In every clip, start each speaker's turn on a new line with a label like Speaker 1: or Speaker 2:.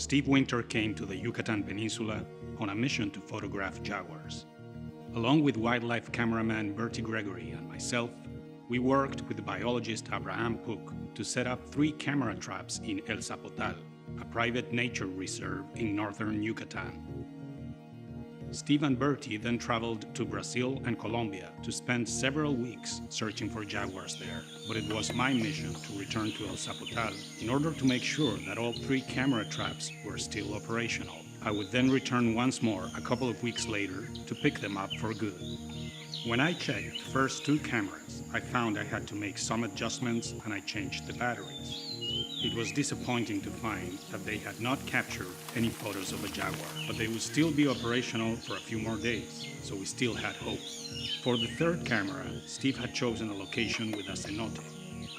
Speaker 1: Steve Winter came to the Yucatan Peninsula on a mission to photograph jaguars. Along with wildlife cameraman Bertie Gregory and myself, we worked with the biologist Abraham Puck to set up 3 camera traps in El Zapotal, a private nature reserve in northern Yucatan. Steve and Bertie then traveled to Brazil and Colombia to spend several weeks searching for jaguars there, but it was my mission to return to El Zapotal in order to make sure that all 3 camera traps were still operational. I would then return once more a couple of weeks later to pick them up for good. When I checked the first 2 cameras, I found I had to make some adjustments and I changed the batteries. It was disappointing to find that they had not captured any photos of a jaguar, but they would still be operational for a few more days, so we still had hope. For the 3rd camera, Steve had chosen a location with a cenote,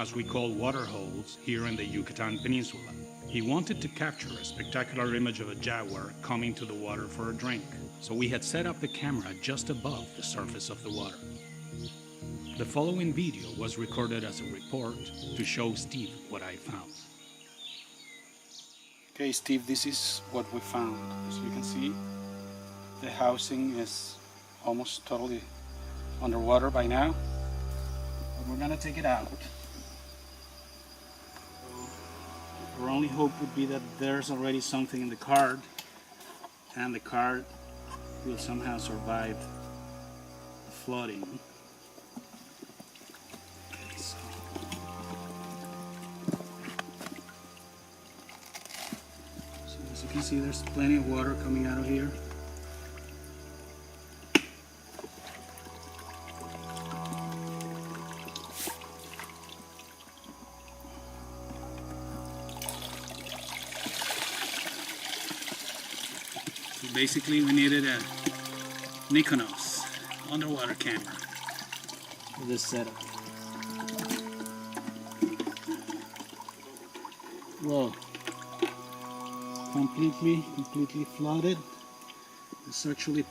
Speaker 1: as we call water holes here in the Yucatan Peninsula. He wanted to capture a spectacular image of a jaguar coming to the water for a drink, so we had set up the camera just above the surface of the water. The following video was recorded as a report to show Steve what I found. Okay, Steve, this is what we found. As you can see, the housing is almost totally underwater by now, but we're gonna take it out. Our only hope would be that there's already something in the card, and the card will somehow survive the flooding. As you can see, there's plenty of water coming out of here. So basically, we needed a Mykonos underwater camera for this setup. Whoa. Completely flooded. There's actually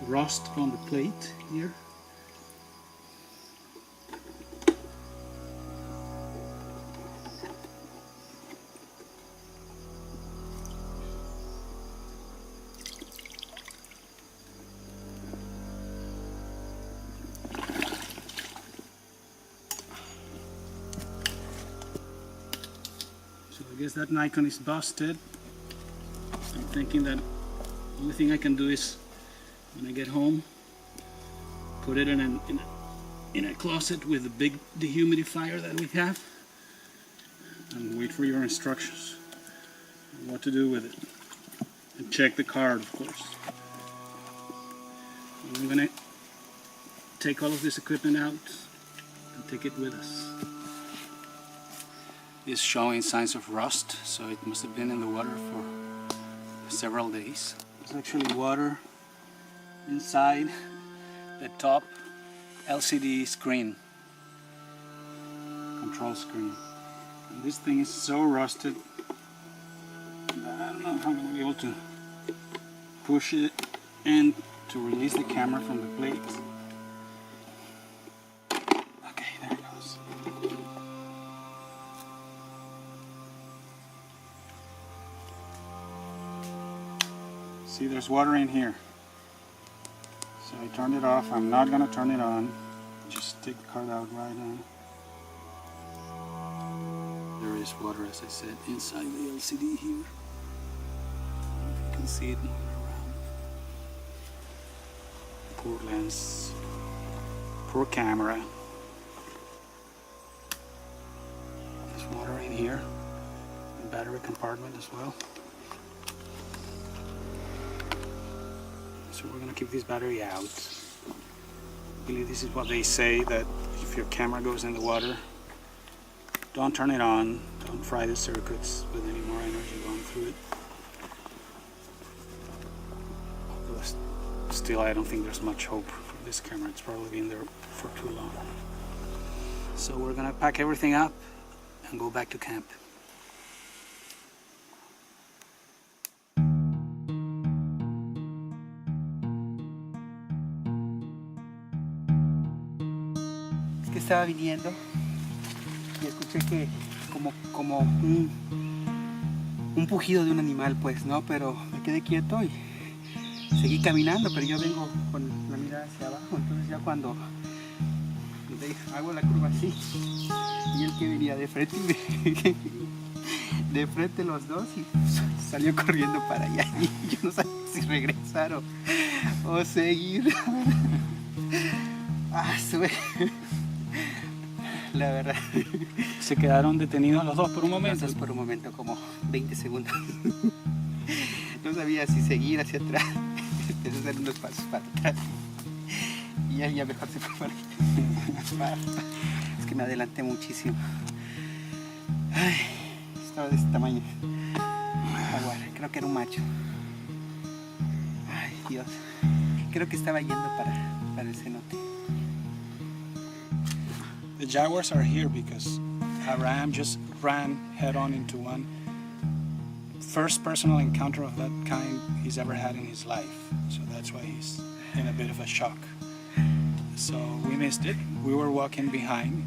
Speaker 1: rust on the plate here. I guess that Nikon is busted. I'm thinking that the only thing I can do is, when I get home, put it in a closet with a big dehumidifier that we have, and wait for your instructions on what to do with it. And check the card, of course. And we're gonna take all of this equipment out and take it with us. Is showing signs of rust, so it must have been in the water for several days. There's actually water inside the top LCD screen, control screen. And this thing is so rusted that I don't know how I'm going to be able to push it and to release the camera from the plate. Okay, there it goes. See, there's water in here. So I turned it off. I'm not gonna turn it on. Just take the card out right now. There is water, as I said, inside the LCD here. I don't know if you can see it moving around. Poor lens. Poor camera. There's water in here. The battery compartment as well. So we're going to keep this battery out. I believe this is what they say, that if your camera goes in the water, don't turn it on, don't fry the circuits with any more energy going through it. Although still, I don't think there's much hope for this camera. It's probably been there for too long. So we're going to pack everything up and go back to camp.
Speaker 2: Estaba viniendo, y escuché que como un pujido de un animal, pues, ¿no? Pero me quedé quieto y seguí caminando, pero yo vengo con la mirada hacia abajo, entonces ya cuando hago la curva así, y él que venía de frente, de frente los dos, y salió corriendo para allá, y yo no sabía si regresar o seguir. La verdad.
Speaker 3: Se quedaron detenidos los dos por un momento.
Speaker 2: Los dos por un momento, como 20 segundos. No sabía si seguir hacia atrás, empecé a hacer unos pasos para atrás. Y ya mejor se fue para allá. Es que me adelanté muchísimo. Ay, estaba de este tamaño. Jaguar, creo que era un macho. Ay, Dios. Creo que estaba yendo para el cenote.
Speaker 3: The jaguars are here because Abraham just ran head-on into one. First personal encounter of that kind he's ever had in his life. So that's why he's in a bit of a shock. So we missed it. We were walking behind.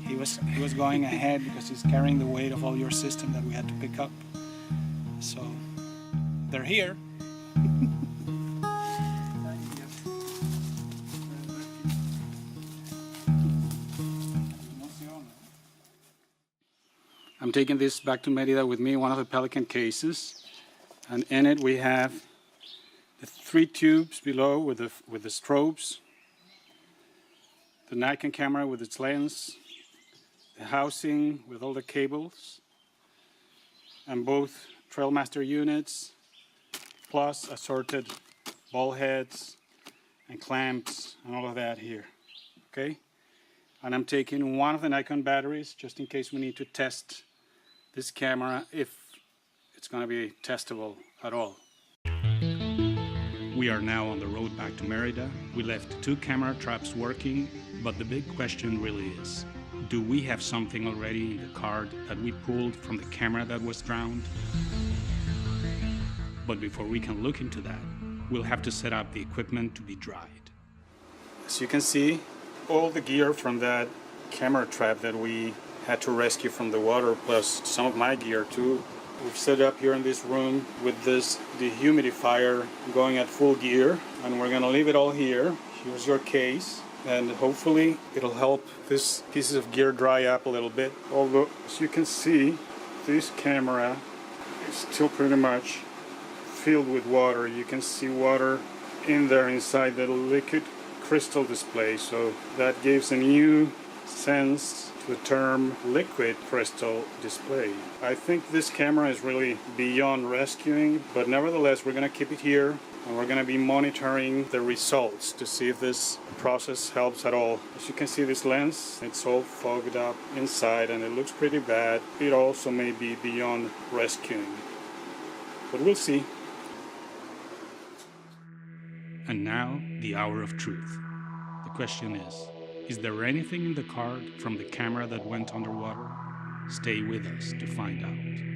Speaker 3: He was going ahead because he's carrying the weight of all your system that we had to pick up. So they're here. I'm taking this back to Merida with me, one of the Pelican cases, and in it we have the 3 tubes below with the strobes, the Nikon camera with its lens, the housing with all the cables, and both Trailmaster units, plus assorted ball heads and clamps and all of that here, okay? And I'm taking one of the Nikon batteries just in case we need to test this camera if it's going to be testable at all.
Speaker 1: We are now on the road back to Merida. We left 2 camera traps working, but the big question really is, do we have something already in the card that we pulled from the camera that was drowned? But before we can look into that, we'll have to set up the equipment to be dried.
Speaker 3: As you can see, all the gear from that camera trap that we had to rescue from the water, plus some of my gear too, we've set up here in this room with this dehumidifier going at full gear, and we're gonna leave it all here. Here's your case, and hopefully it'll help this pieces of gear dry up a little bit. Although, as you can see, this camera is still pretty much filled with water. You can see water in there inside the liquid crystal display, so that gives a new sense to the term liquid crystal display. I think this camera is really beyond rescuing, but nevertheless we're going to keep it here and we're going to be monitoring the results to see if this process helps at all. As you can see, this lens, it's all fogged up inside and it looks pretty bad. It also may be beyond rescuing, but we'll see.
Speaker 1: And now, the hour of truth. The question is there anything in the card from the camera that went underwater? Stay with us to find out.